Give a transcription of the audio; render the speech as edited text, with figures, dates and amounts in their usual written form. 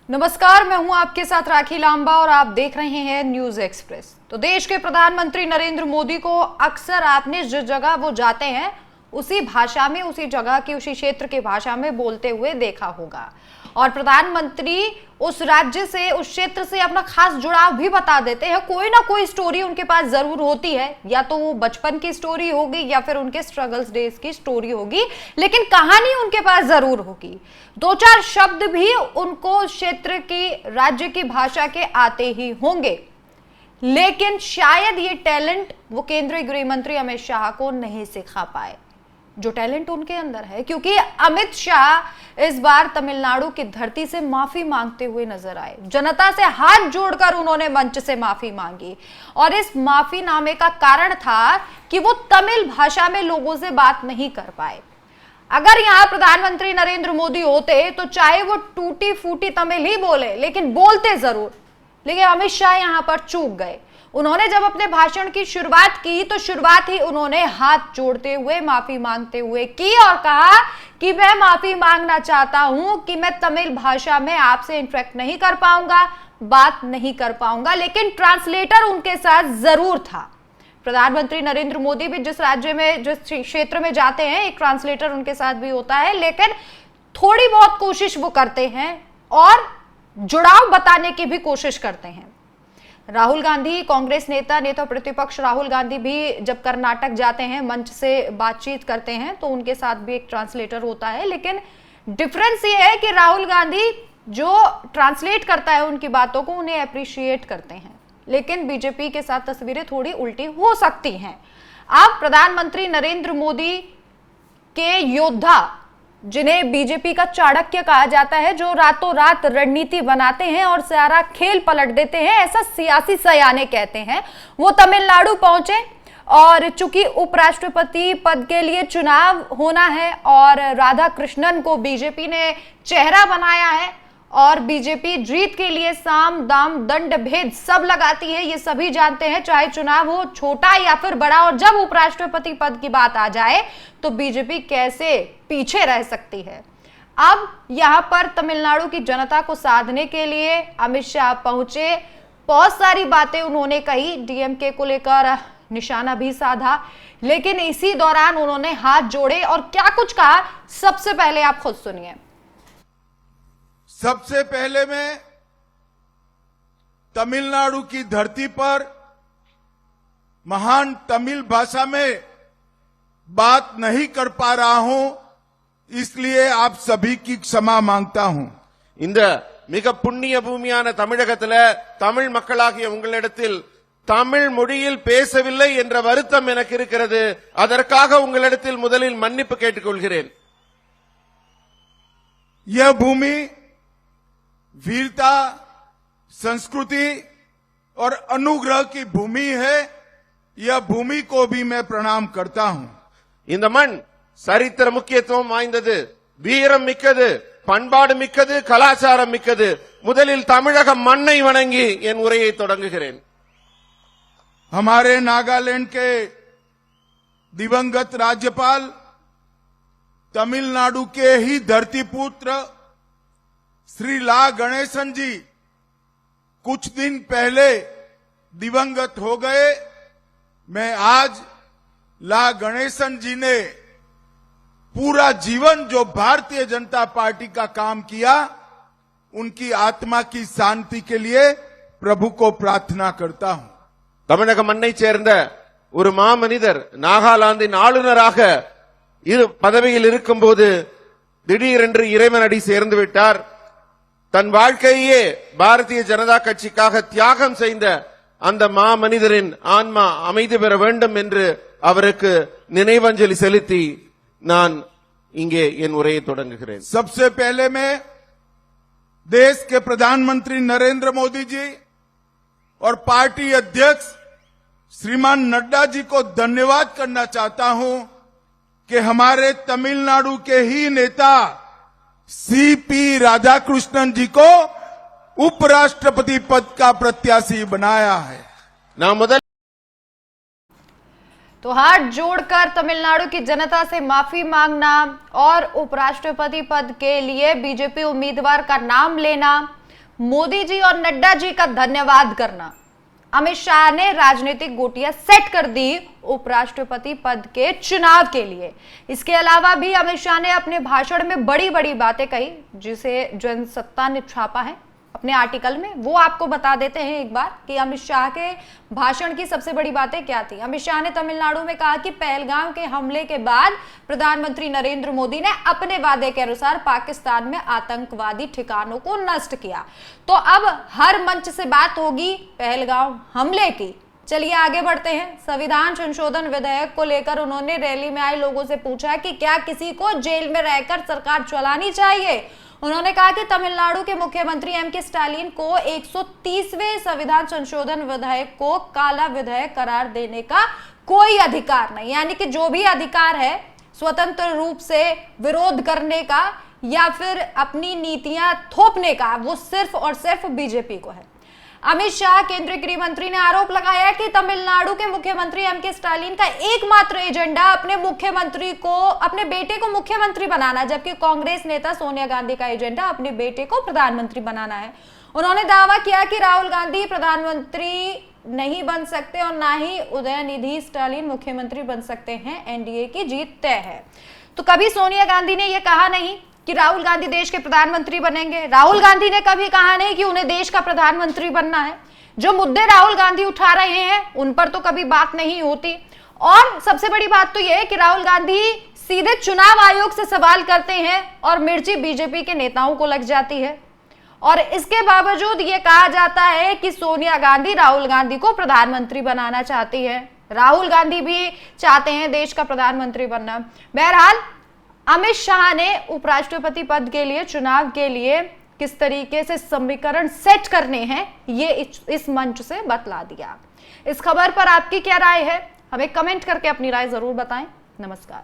नमस्कार, मैं हूं आपके साथ राखी लांबा और आप देख रहे हैं न्यूज एक्सप्रेस। तो देश के प्रधानमंत्री नरेंद्र मोदी को अक्सर आपने जिस जगह वो जाते हैं उसी भाषा में, उसी जगह की, उसी क्षेत्र की भाषा में बोलते हुए देखा होगा। और प्रधानमंत्री उस राज्य से, उस क्षेत्र से अपना खास जुड़ाव भी बता देते हैं। कोई ना कोई स्टोरी उनके पास जरूर होती है, या तो वो बचपन की स्टोरी होगी या फिर उनके स्ट्रगल्स डेज की स्टोरी होगी, लेकिन कहानी उनके पास जरूर होगी। दो चार शब्द भी उनको क्षेत्र की, राज्य की भाषा के आते ही होंगे, लेकिन शायद ये टैलेंट वो केंद्रीय गृह मंत्री अमित शाह को नहीं सिखा पाए, जो टैलेंट उनके अंदर है। क्योंकि अमित शाह इस बार तमिलनाडु की धरती से माफी मांगते हुए नजर आए। जनता से हाथ जोड़कर उन्होंने मंच से माफी मांगी, और इस माफीनामे का कारण था कि वो तमिल भाषा में लोगों से बात नहीं कर पाए। अगर यहां प्रधानमंत्री नरेंद्र मोदी होते तो चाहे वो टूटी फूटी तमिल ही बोले, लेकिन बोलते जरूर। लेकिन अमित शाह यहां पर चूक गए। उन्होंने जब अपने भाषण की शुरुआत की तो शुरुआत ही उन्होंने हाथ जोड़ते हुए, माफी मांगते हुए की, और कहा कि मैं माफी मांगना चाहता हूं कि मैं तमिल भाषा में आपसे इंटरेक्ट नहीं कर पाऊंगा, बात नहीं कर पाऊंगा। लेकिन ट्रांसलेटर उनके साथ जरूर था। प्रधानमंत्री नरेंद्र मोदी भी जिस राज्य में, जिस क्षेत्र में जाते हैं, एक ट्रांसलेटर उनके साथ भी होता है, लेकिन थोड़ी बहुत कोशिश वो करते हैं और जुड़ाव बताने की भी कोशिश करते हैं। राहुल गांधी, कांग्रेस नेता प्रतिपक्ष राहुल गांधी भी जब कर्नाटक जाते हैं, मंच से बातचीत करते हैं, तो उनके साथ भी एक ट्रांसलेटर होता है। लेकिन डिफरेंस ये है कि राहुल गांधी जो ट्रांसलेट करता है उनकी बातों को, उन्हें अप्रिशिएट करते हैं। लेकिन बीजेपी के साथ तस्वीरें थोड़ी उल्टी हो सकती हैं। अब प्रधानमंत्री नरेंद्र मोदी के योद्धा, जिन्हें बीजेपी का चाणक्य कहा जाता है, जो रातों रात रणनीति बनाते हैं और सारा खेल पलट देते हैं, ऐसा सियासी सयाने कहते हैं, वो तमिलनाडु पहुंचे। और चूंकि उपराष्ट्रपति पद के लिए चुनाव होना है और राधा कृष्णन को बीजेपी ने चेहरा बनाया है, और बीजेपी जीत के लिए साम दाम दंड भेद सब लगाती है, ये सभी जानते हैं, चाहे चुनाव हो छोटा या फिर बड़ा। और जब उपराष्ट्रपति पद की बात आ जाए तो बीजेपी कैसे पीछे रह सकती है। अब यहां पर तमिलनाडु की जनता को साधने के लिए अमित शाह पहुंचे। बहुत सारी बातें उन्होंने कही, डीएमके को लेकर निशाना भी साधा, लेकिन इसी दौरान उन्होंने हाथ जोड़े और क्या कुछ कहा, सबसे पहले आप खुद सुनिए। सबसे पहले मैं तमिलनाडु की धरती पर महान तमिल भाषा में बात नहीं कर पा रहा हूं, इसलिए आप सभी की क्षमा मांगता हूं। இந்த மிக புண்ணிய பூமியான தமிழகத்துல தமிழ் மக்களாகிய உங்களிடத்தில் தமிழ் மொழியில் பேசவில்லை என்ற வருத்தம் எனக்கு இருக்கிறது. அதற்காக உங்களிடத்தில் முதலில் மன்னிப்பு கேட்டுக்கொள்கிறேன். यह भूमि वीरता, संस्कृति और अनुग्रह की भूमि है। यह भूमि को भी मैं प्रणाम करता हूं। இந்த மண் சரித்திர முக்கியத்துவம் வாய்ந்தது, வீரம் மிக்கது, பண்பாடு மிக்கது, கலாச்சாரம் மிக்கது. முதலில் தமிழக மண்ணை வணங்கி என் உரையை தொடங்குகிறேன். हमारे नागालैंड के दिवंगत राज्यपाल, तमिलनाडु के ही धरतीपुत्र श्री ला गणेशन जी कुछ दिन पहले दिवंगत हो गए। मैं आज ला गणेशन जी ने पूरा जीवन जो भारतीय जनता पार्टी का काम किया, उनकी आत्मा की शांति के लिए प्रभु को प्रार्थना करता हूं। தமிழக மண்ணை சேர்ந்த ஒரு மாமனிதர் நாகாலாந்தின் ஆளுநராக பதவியில் இருக்கும்போது திடீரென்று இறைவனடி சேர்ந்து விட்டார். தன் வாழ்க்கையே பாரதிய ஜனதா கட்சிக்காக தியாகம் செய்த அந்த மாமனிதரின் ஆன்மா அமைதி பெற வேண்டும் என்று அவருக்கு நினைவஞ்சலி செலுத்தி நான் இங்கே என் உரையை தொடங்குகிறேன். सबसे पहले मैं देश के प्रधानमंत्री नरेंद्र मोदी जी और पार्टी अध्यक्ष श्रीमान नड्डा जी को धन्यवाद करना चाहता हूं कि हमारे तमिलनाडु के ही नेता सीपी राधाकृष्णन जी को उपराष्ट्रपति पद का प्रत्याशी बनाया है। तो हाथ जोड़कर तमिलनाडु की जनता से माफी मांगना और उपराष्ट्रपति पद के लिए बीजेपी उम्मीदवार का नाम लेना, मोदी जी और नड्डा जी का धन्यवाद करना। अमित शाह ने राजनीतिक गोटियां सेट कर दी उपराष्ट्रपति पद के चुनाव के लिए। इसके अलावा भी अमित शाह ने अपने भाषण में बड़ी बड़ी बातें कही, जिसे जनसत्ता ने छापा है अपने आर्टिकल में। वो आपको बता देते हैं एक बार कि अमित शाह के भाषण की सबसे बड़ी बातें क्या थी। अमित शाह ने तमिलनाडु में कहा कि पहलगाम के हमले के बाद प्रधानमंत्री नरेंद्र मोदी ने अपने वादे के अनुसार पाकिस्तान में आतंकवादी ठिकानों को नष्ट किया। तो अब हर मंच से बात होगी पहलगाम हमले की। चलिए आगे बढ़ते हैं। संविधान संशोधन विधेयक को लेकर उन्होंने रैली में आए लोगों से पूछा कि क्या किसी को जेल में रहकर सरकार चलानी चाहिए। उन्होंने कहा कि तमिलनाडु के मुख्यमंत्री एम.के. स्टालिन को 130वें संविधान संशोधन विधेयक को काला विधेयक करार देने का कोई अधिकार नहीं, यानी कि जो भी अधिकार है स्वतंत्र रूप से विरोध करने का या फिर अपनी नीतियां थोपने का, वो सिर्फ और सिर्फ बीजेपी को है। अमित शाह केंद्रीय गृह मंत्री ने आरोप लगाया कि तमिलनाडु के मुख्यमंत्री एम.के. स्टालिन का एकमात्र एजेंडा अपने बेटे को मुख्यमंत्री बनाना, जबकि कांग्रेस नेता सोनिया गांधी का एजेंडा अपने बेटे को प्रधानमंत्री बनाना है। उन्होंने दावा किया कि राहुल गांधी प्रधानमंत्री नहीं बन सकते और ना ही उदयनिधि स्टालिन मुख्यमंत्री बन सकते हैं। एनडीए की जीत तय है। तो कभी सोनिया गांधी ने यह कहा नहीं कि राहुल गांधी देश के प्रधानमंत्री बनेंगे। राहुल गांधी ने कभी कहा नहीं कि उन्हें देश का प्रधानमंत्री बनना है। जो मुद्दे राहुल गांधी उठा रहे हैं उन पर तो कभी बात नहीं होती। और सबसे बड़ी बात तो यह है कि राहुल गांधी सीधे चुनाव आयोग से सवाल करते हैं और मिर्ची बीजेपी के नेताओं को लग जाती है। और इसके बावजूद ये कहा जाता है कि सोनिया गांधी राहुल गांधी को प्रधानमंत्री बनाना चाहती है। राहुल गांधी भी चाहते हैं देश का प्रधानमंत्री बनना। बहरहाल अमित शाह ने उपराष्ट्रपति पद के लिए चुनाव के लिए किस तरीके से समीकरण सेट करने हैं ये इस मंच से बतला दिया। इस खबर पर आपकी क्या राय है, हमें कमेंट करके अपनी राय जरूर बताएं। नमस्कार।